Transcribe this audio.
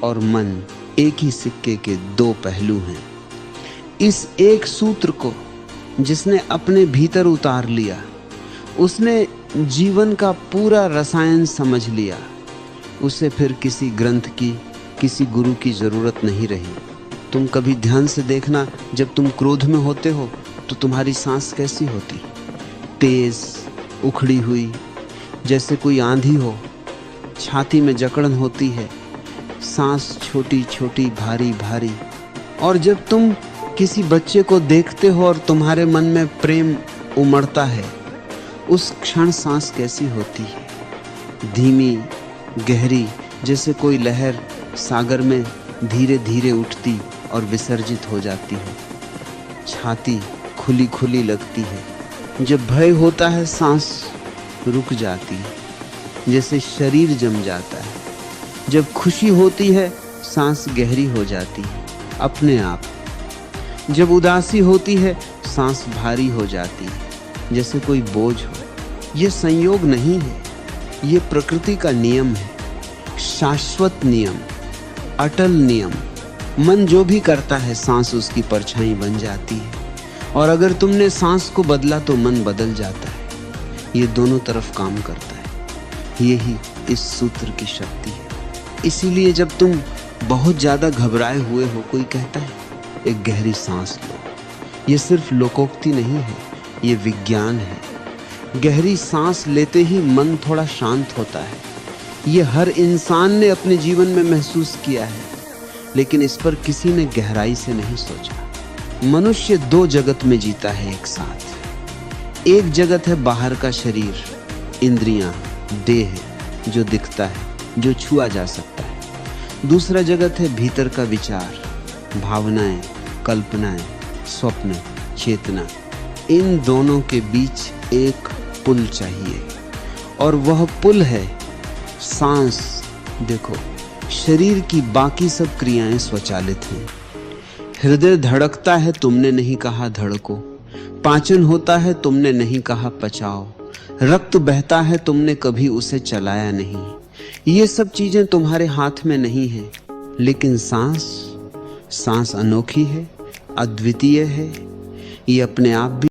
और मन एक ही सिक्के के दो पहलू हैं। इस एक सूत्र को जिसने अपने भीतर उतार लिया, उसने जीवन का पूरा रसायन समझ लिया। उसे फिर किसी ग्रंथ की, किसी गुरु की जरूरत नहीं रही। तुम कभी ध्यान से देखना, जब तुम क्रोध में होते हो तो तुम्हारी सांस कैसी होती? तेज, उखड़ी हुई, जैसे कोई आंधी हो। छाती में जकड़न होती है, सांस छोटी छोटी, भारी भारी। और जब तुम किसी बच्चे को देखते हो और तुम्हारे मन में प्रेम उमड़ता है, उस क्षण सांस कैसी होती है? धीमी, गहरी, जैसे कोई लहर सागर में धीरे धीरे उठती और विसर्जित हो जाती है। छाती खुली खुली लगती है। जब भय होता है सांस रुक जाती है, जैसे शरीर जम जाता है। जब खुशी होती है सांस गहरी हो जाती है अपने आप। जब उदासी होती है सांस भारी हो जाती है, जैसे कोई बोझ हो। यह संयोग नहीं है, ये प्रकृति का नियम है, शाश्वत नियम, अटल नियम। मन जो भी करता है सांस उसकी परछाई बन जाती है, और अगर तुमने सांस को बदला तो मन बदल जाता है। ये दोनों तरफ काम करता है। यही इस सूत्र की शक्ति है। इसीलिए जब तुम बहुत ज्यादा घबराए हुए हो, कोई कहता है एक गहरी सांस लो, ये सिर्फ लोकोक्ति नहीं है, ये विज्ञान है। गहरी सांस लेते ही मन थोड़ा शांत होता है। ये हर इंसान ने अपने जीवन में महसूस किया है, लेकिन इस पर किसी ने गहराई से नहीं सोचा। मनुष्य दो जगत में जीता है एक साथ। एक जगत है बाहर का शरीर, इंद्रियां, देह, जो दिखता है, जो छुआ जा सकता है। दूसरा जगत है भीतर का विचार, भावनाएं, कल्पनाएं, स्वप्न, चेतना। इन दोनों के बीच एक पुल चाहिए, और वह पुल है सांस। देखो, शरीर की बाकी सब क्रियाएं स्वचालित हैं। हृदय धड़कता है, तुमने नहीं कहा धड़को। पाचन होता है, तुमने नहीं कहा पचाओ। रक्त बहता है, तुमने कभी उसे चलाया नहीं। ये सब चीजें तुम्हारे हाथ में नहीं है, लेकिन सांस अनोखी है, अद्वितीय है। ये अपने आप भी